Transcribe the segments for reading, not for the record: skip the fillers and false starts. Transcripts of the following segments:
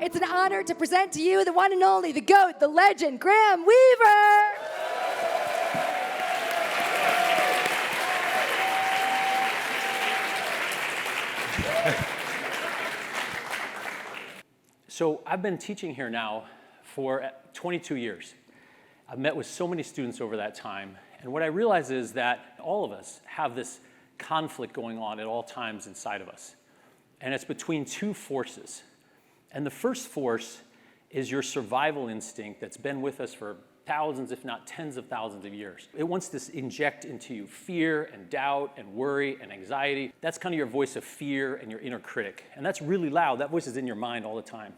it's an honor to present to you the one and only, the GOAT, the legend, Graham Weaver. So I've been teaching here now for 22 years. I've met with so many students over that time, and what I realize is that all of us have this conflict going on at all times inside of us. And it's between two forces. And the first force is your survival instinct that's been with us for thousands, if not tens of thousands of years. It wants to inject into you fear and doubt and worry and anxiety. That's kind of your voice of fear and your inner critic. And that's really loud. That voice is in your mind all the time.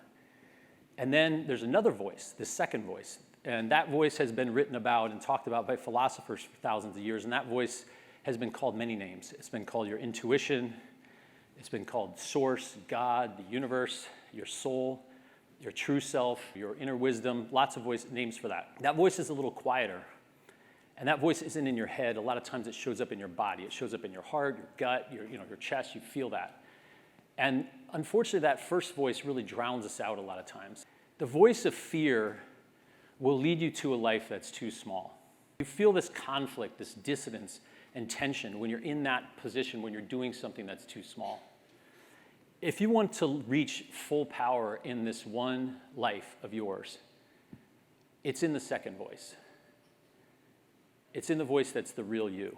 And then there's another voice, the second voice. And that voice has been written about and talked about by philosophers for thousands of years. And that voice has been called many names. It's been called your intuition. It's been called source, God, the universe, your soul, your true self, your inner wisdom, lots of names for that. That voice is a little quieter. And that voice isn't in your head. A lot of times it shows up in your body. It shows up in your heart, your gut, your chest. You feel that. And unfortunately, that first voice really drowns us out a lot of times. The voice of fear will lead you to a life that's too small. You feel this conflict, this dissonance and tension when you're in that position, when you're doing something that's too small. If you want to reach full power in this one life of yours, it's in the second voice. It's in the voice that's the real you.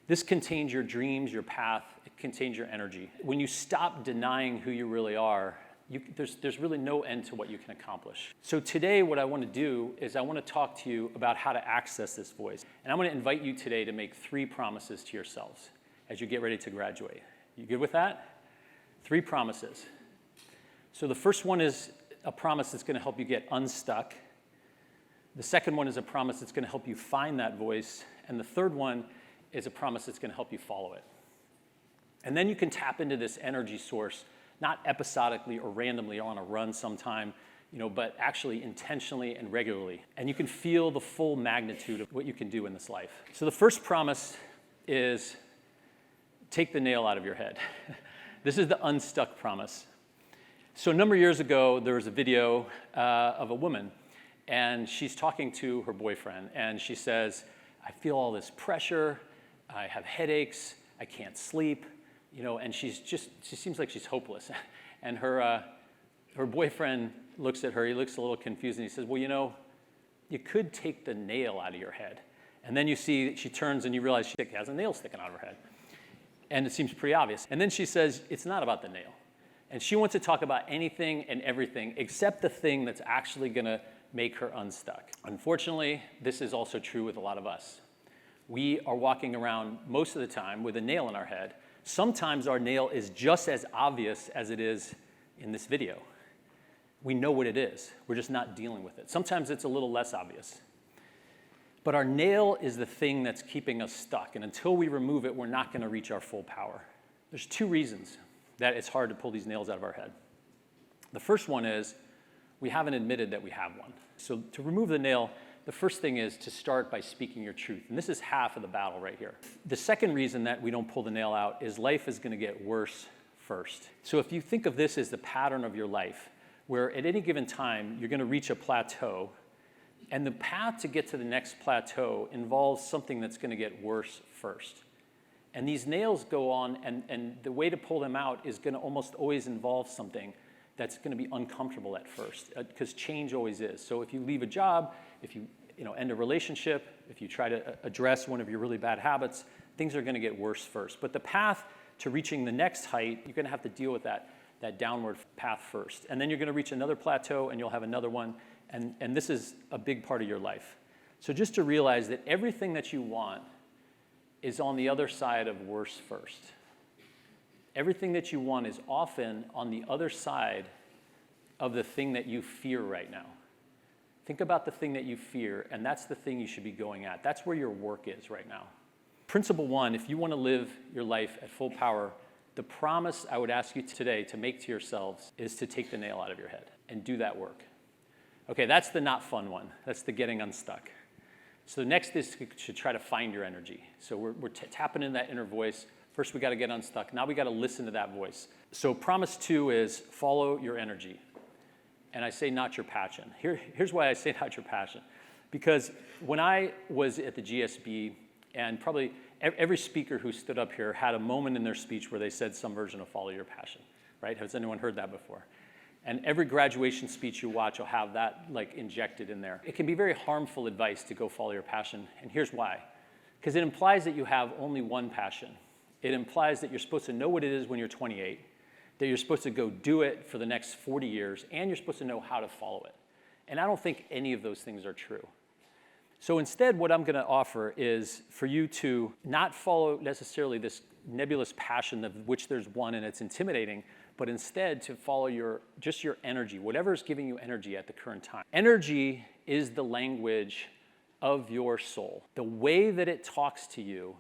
This contains your dreams, your path. It contains your energy. When you stop denying who you really are, there's really no end to what you can accomplish. So today, what I want to do is I want to talk to you about how to access this voice. And I'm going to invite you today to make 3 promises to yourselves as you get ready to graduate. You good with that? 3 promises. So the first one is a promise that's going to help you get unstuck. The second one is a promise that's going to help you find that voice. And the third one is a promise that's going to help you follow it. And then you can tap into this energy source, not episodically or randomly on a run sometime, but actually intentionally and regularly. And you can feel the full magnitude of what you can do in this life. So the first promise is take the nail out of your head. This is the unstuck promise. So a number of years ago, there was a video of a woman, and she's talking to her boyfriend, and she says, I feel all this pressure, I have headaches, I can't sleep, and she seems like she's hopeless. And her boyfriend looks at her, he looks a little confused, and he says, well, you could take the nail out of your head. And then you see, she turns and you realize she has a nail sticking out of her head. And it seems pretty obvious. And then she says, it's not about the nail. And she wants to talk about anything and everything except the thing that's actually gonna make her unstuck. Unfortunately, this is also true with a lot of us. We are walking around most of the time with a nail in our head. Sometimes our nail is just as obvious as it is in this video. We know what it is. We're just not dealing with it. Sometimes it's a little less obvious. But our nail is the thing that's keeping us stuck. And until we remove it, we're not going to reach our full power. There's 2 reasons that it's hard to pull these nails out of our head. The first one is we haven't admitted that we have one. So to remove the nail, the first thing is to start by speaking your truth. And this is half of the battle right here. The second reason that we don't pull the nail out is life is going to get worse first. So if you think of this as the pattern of your life, where at any given time you're going to reach a plateau, and the path to get to the next plateau involves something that's going to get worse first. And these nails go on, and the way to pull them out is going to almost always involve something that's going to be uncomfortable at first, because change always is. So if you leave a job, if you end a relationship, if you try to address one of your really bad habits, things are going to get worse first. But the path to reaching the next height, you're going to have to deal with that downward path first. And then you're going to reach another plateau, and you'll have another one. And this is a big part of your life. So just to realize that everything that you want is on the other side of worse first. Everything that you want is often on the other side of the thing that you fear right now. Think about the thing that you fear, and that's the thing you should be going at. That's where your work is right now. Principle 1, if you want to live your life at full power, the promise I would ask you today to make to yourselves is to take the nail out of your head and do that work. Okay, that's the not fun one. That's the getting unstuck. So the next is to try to find your energy. So we're tapping into that inner voice. First, we got to get unstuck. Now we got to listen to that voice. So promise 2 is follow your energy. And I say not your passion. Here's why I say not your passion. Because when I was at the GSB, and probably every speaker who stood up here had a moment in their speech where they said some version of follow your passion, right? Has anyone heard that before? And every graduation speech you watch will have that like injected in there. It can be very harmful advice to go follow your passion, and here's why. Because it implies that you have only one passion. It implies that you're supposed to know what it is when you're 28, that you're supposed to go do it for the next 40 years, and you're supposed to know how to follow it. And I don't think any of those things are true. So instead, what I'm gonna offer is for you to not follow necessarily this nebulous passion of which there's one and it's intimidating, but instead to follow just your energy, whatever is giving you energy at the current time. Energy is the language of your soul. The way that it talks to you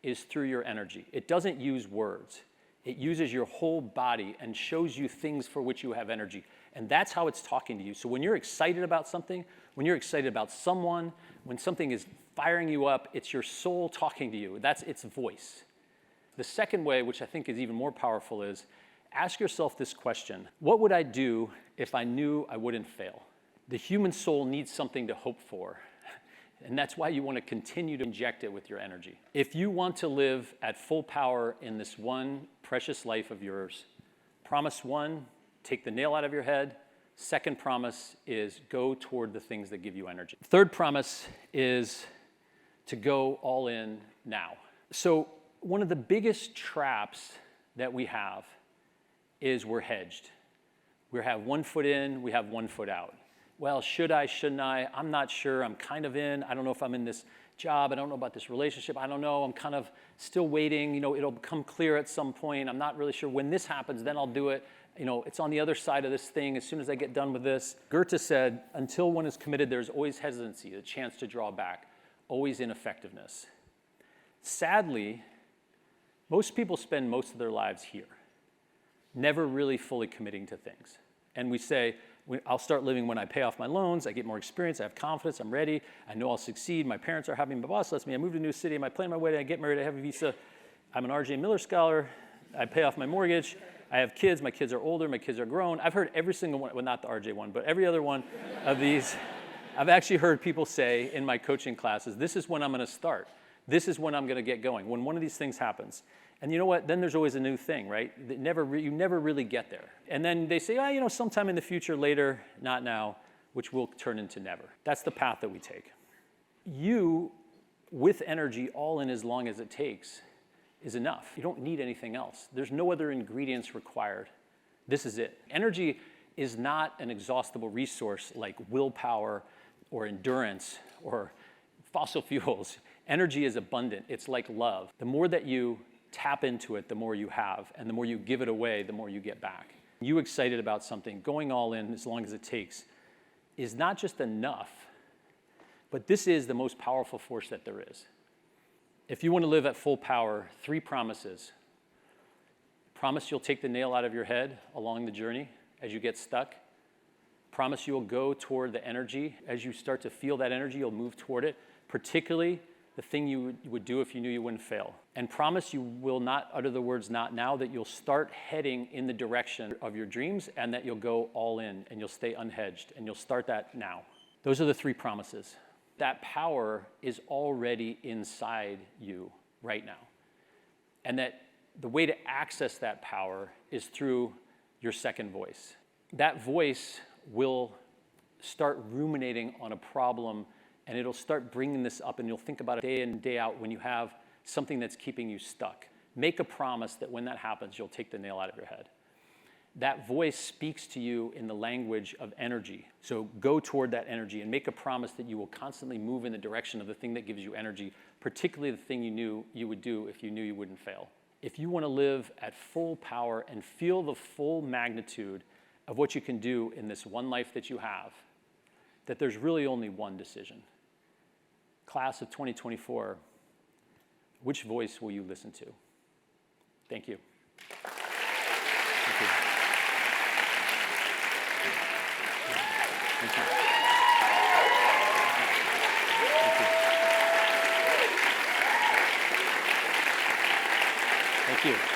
is through your energy. It doesn't use words. It uses your whole body and shows you things for which you have energy. And that's how it's talking to you. So when you're excited about something, when you're excited about someone, when something is firing you up, it's your soul talking to you. That's its voice. The second way, which I think is even more powerful, is ask yourself this question. What would I do if I knew I wouldn't fail? The human soul needs something to hope for. And that's why you want to continue to inject it with your energy. If you want to live at full power in this one precious life of yours, promise one, take the nail out of your head. Second promise is go toward the things that give you energy. Third promise is to go all in now. So one of the biggest traps that we have is we're hedged. We have one foot in, we have one foot out. Well, should I, shouldn't I? I'm not sure. I'm kind of in. I don't know if I'm in this job. I don't know about this relationship. I don't know. I'm kind of still waiting. It'll become clear at some point. I'm not really sure. When this happens, then I'll do it. It's on the other side of this thing as soon as I get done with this. Goethe said, until one is committed, there's always hesitancy, a chance to draw back, always ineffectiveness. Sadly, most people spend most of their lives here, never really fully committing to things. And we say, I'll start living when I pay off my loans, I get more experience, I have confidence, I'm ready, I know I'll succeed, my parents are happy, my boss lets me, I move to a new city, I plan my wedding, I get married, I have a visa, I'm an R.J. Miller scholar, I pay off my mortgage, I have kids, my kids are older, my kids are grown. I've heard every single one, well, not the R.J. one, but every other one of these, I've actually heard people say in my coaching classes, this is when I'm gonna start. This is when I'm gonna get going, when one of these things happens. And you know what? Then there's always a new thing, right? You never really get there. And then they say, sometime in the future, later, not now, which will turn into never. That's the path that we take. You, with energy, all in as long as it takes, is enough. You don't need anything else. There's no other ingredients required. This is it. Energy is not an exhaustible resource like willpower or endurance or fossil fuels. Energy is abundant. It's like love. The more that you tap into it, the more you have, and the more you give it away, the more you get back. You excited about something, going all in as long as it takes, is not just enough, but this is the most powerful force that there is. If you want to live at full power, 3 promises. Promise you'll take the nail out of your head along the journey as you get stuck. Promise you will go toward the energy. As you start to feel that energy, you'll move toward it, particularly the thing you would do if you knew you wouldn't fail. And promise you will not utter the words not now, that you'll start heading in the direction of your dreams and that you'll go all in and you'll stay unhedged and you'll start that now. Those are the 3 promises. That power is already inside you right now. And that the way to access that power is through your second voice. That voice will start ruminating on a problem, and it'll start bringing this up, and you'll think about it day in and day out when you have something that's keeping you stuck. Make a promise that when that happens, you'll take the nail out of your head. That voice speaks to you in the language of energy. So go toward that energy and make a promise that you will constantly move in the direction of the thing that gives you energy, particularly the thing you knew you would do if you knew you wouldn't fail. If you want to live at full power and feel the full magnitude of what you can do in this one life that you have, that there's really only one decision. Class of 2024, which voice will you listen to? Thank you. Thank you. Thank you. Thank you. Thank you.